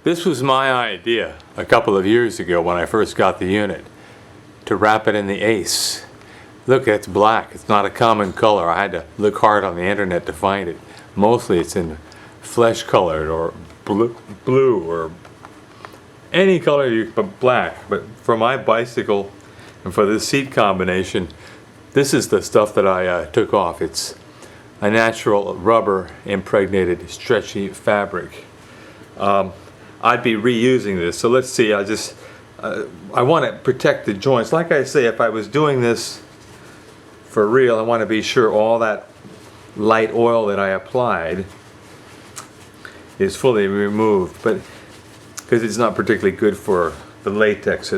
This was my idea a couple of years ago when I first got the unit, to wrap it in the Ace. Look, it's black. It's not a common color. I had to look hard on the internet to find it. Mostly it's in flesh colored or blue or any color but black. But for my bicycle and for this seat combination, this is the stuff that I took off. It's a natural rubber impregnated stretchy fabric. I'd be reusing this, so let's see. I want to protect the joints. Like I say, if I was doing this for real, I want to be sure all that light oil that I applied is fully removed, but because it's not particularly good for the latex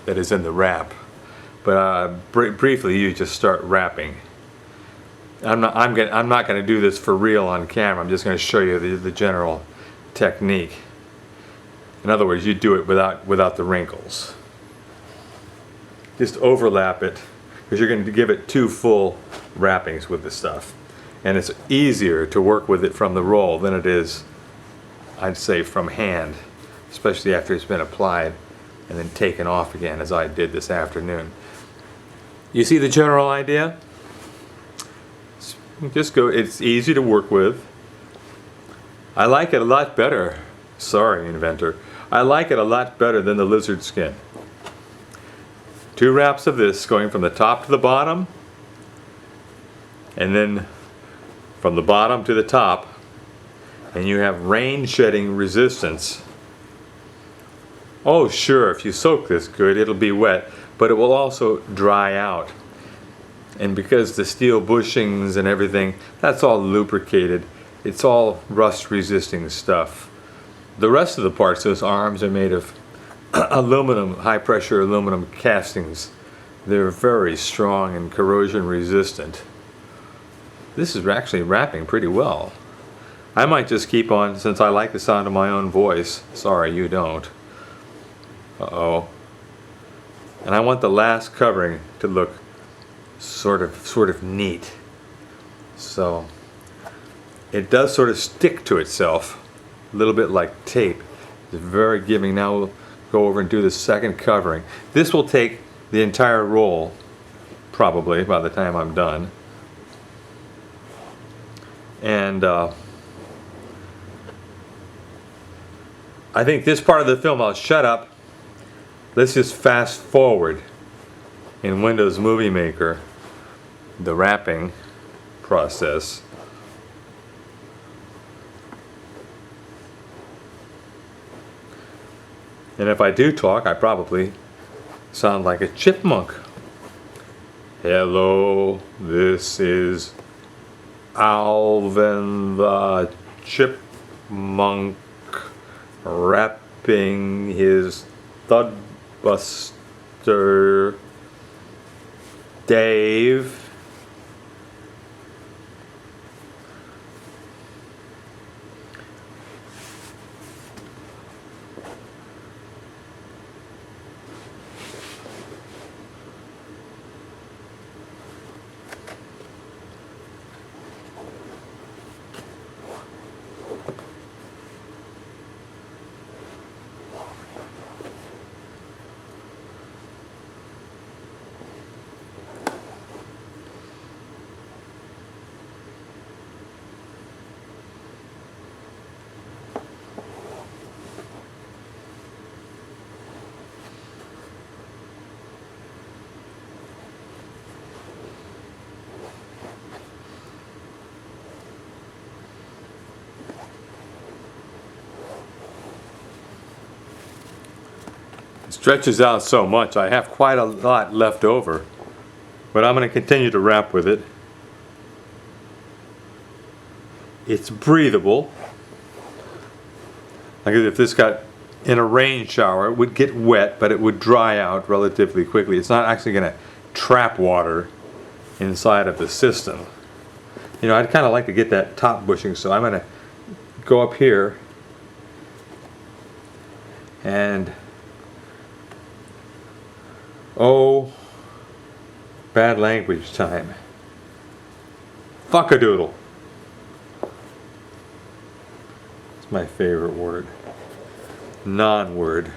that is in the wrap. But briefly, you just start wrapping. I'm not going to do this for real on camera. I'm just going to show you the general technique. In other words, you do it without the wrinkles. Just overlap it, because you're going to give it 2 full wrappings with this stuff. And it's easier to work with it from the roll than it is, I'd say, from hand, especially after it's been applied and then taken off again, as I did this afternoon. You see the general idea? Just go, it's easy to work with. I like it a lot better. Sorry, inventor. I like it a lot better than the lizard skin. 2 wraps of this going from the top to the bottom, and then from the bottom to the top, and you have rain shedding resistance. Oh sure, if you soak this good, it'll be wet, but it will also dry out. And because the steel bushings and everything, that's all lubricated. It's all rust resisting stuff. The rest of the parts, those arms, are made of aluminum, high pressure aluminum castings. They're very strong and corrosion resistant. This is actually wrapping pretty well. I might just keep on, since I like the sound of my own voice. Sorry, you don't. Uh-oh. And I want the last covering to look sort of neat. So it does sort of stick to itself, a little bit like tape. It's very giving. Now we'll go over and do the second covering. This will take the entire roll, probably, by the time I'm done. And I think this part of the film, I'll shut up. Let's just fast forward in Windows Movie Maker the wrapping process. And if I do talk, I probably sound like a chipmunk. Hello, this is Alvin the Chipmunk wrapping his ThudBuster. Dave. Stretches out so much, I have quite a lot left over, but I'm going to continue to wrap with it. It's breathable. Like if this got in a rain shower, it would get wet, but it would dry out relatively quickly. It's not actually going to trap water inside of the system. You know, I'd kind of like to get that top bushing, so I'm going to go up here and oh, bad language time. Fuck-a-doodle. It's my favorite word. non-word.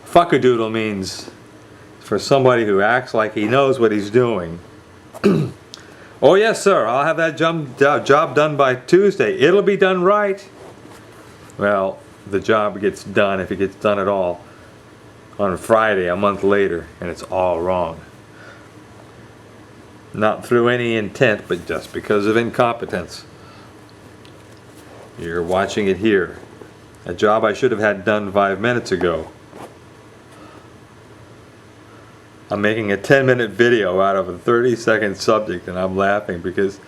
Fuckadoodle means for somebody who acts like he knows what he's doing. Oh yes sir, I'll have that job done by Tuesday. It'll be done right. Well, the job gets done, if it gets done at all, on Friday a month later, and it's all wrong. Not through any intent, but just because of incompetence. You're watching it here. A job I should have had done 5 minutes ago. I'm making a 10-minute video out of a 30-second subject, and I'm laughing because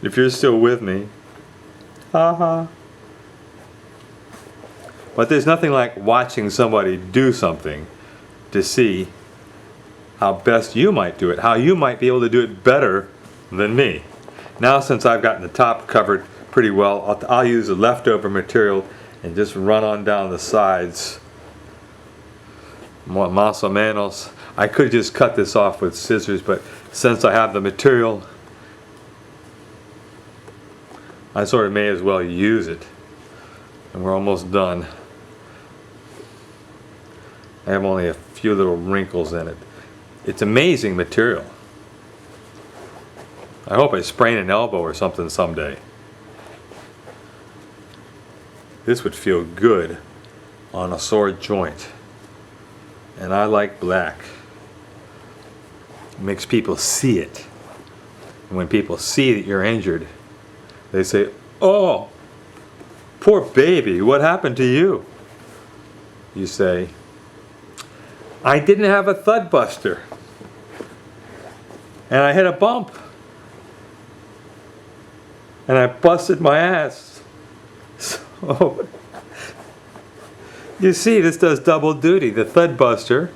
if you're still with me, haha. But there's nothing like watching somebody do something to see how best you might do it, how you might be able to do it better than me. Now, since I've gotten the top covered pretty well, I'll use the leftover material and just run on down the sides. Más o menos. I could just cut this off with scissors, but since I have the material, I sort of may as well use it. And we're almost done. I have only a few little wrinkles in it. It's amazing material. I hope I sprain an elbow or something someday. This would feel good on a sore joint. And I like black. It makes people see it. And when people see that you're injured, they say, "Oh, poor baby, what happened to you?" You say, "I didn't have a ThudBuster. And I hit a bump. And I busted my ass." So, you see, this does double duty. The ThudBuster,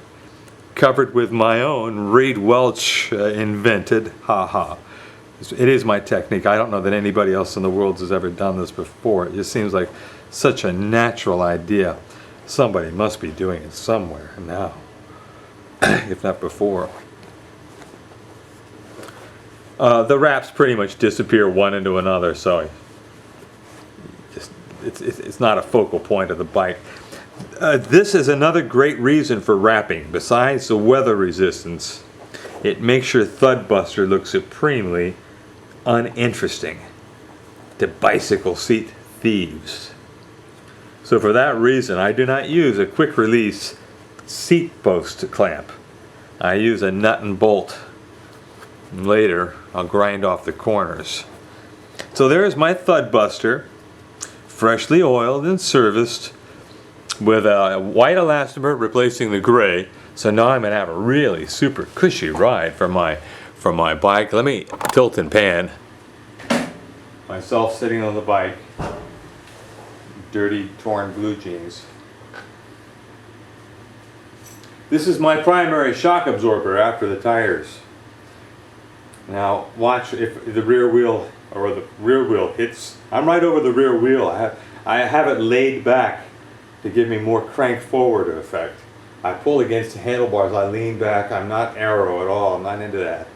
covered with my own Reed Welch invented, haha. It is my technique. I don't know that anybody else in the world has ever done this before. It just seems like such a natural idea. Somebody must be doing it somewhere now, if not before. The wraps pretty much disappear one into another, so it's not a focal point of the bike. This is another great reason for wrapping. Besides the weather resistance, it makes your ThudBuster look supremely uninteresting to bicycle seat thieves. So for that reason, I do not use a quick release seat post clamp. I use a nut and bolt. Later, I'll grind off the corners. So there's my ThudBuster, freshly oiled and serviced, with a white elastomer replacing the gray. So now I'm going to have a really super cushy ride for my bike. Let me tilt and pan myself sitting on the bike. Dirty, torn blue jeans. This is my primary shock absorber after the tires. Now watch if the rear wheel hits. I'm right over the rear wheel. I have it laid back to give me more crank forward effect. I pull against the handlebars, I lean back. I'm not aero at all. I'm not into that.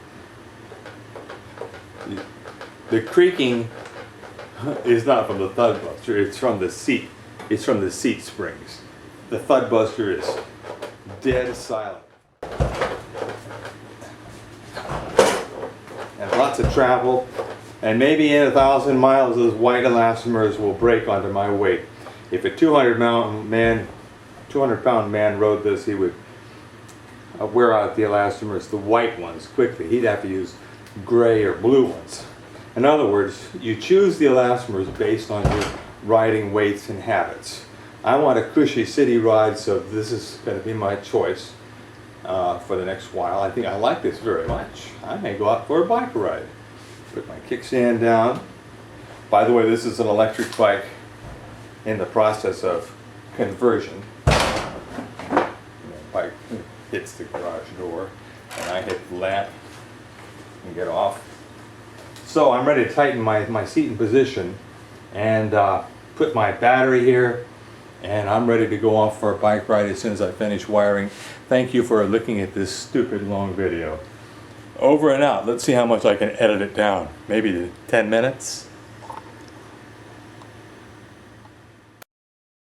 The creaking is not from the ThudBuster. It's from the seat. It's from the seat springs. The ThudBuster is dead silent. And lots of travel, and maybe in 1,000 miles those white elastomers will break under my weight. If a 200-pound man rode this, he would wear out the elastomers, the white ones, quickly. He'd have to use gray or blue ones. In other words, you choose the elastomers based on your riding weights and habits. I want a cushy city ride, so this is going to be my choice for the next while. I think I like this very much. I may go out for a bike ride. Put my kickstand down. By the way, this is an electric bike in the process of conversion. The bike hits the garage door, and I hit the lamp and get off. So I'm ready to tighten my seat in position and put my battery here, and I'm ready to go off for a bike ride as soon as I finish wiring. Thank you for looking at this stupid long video. Over and out. Let's see how much I can edit it down. Maybe to 10 minutes.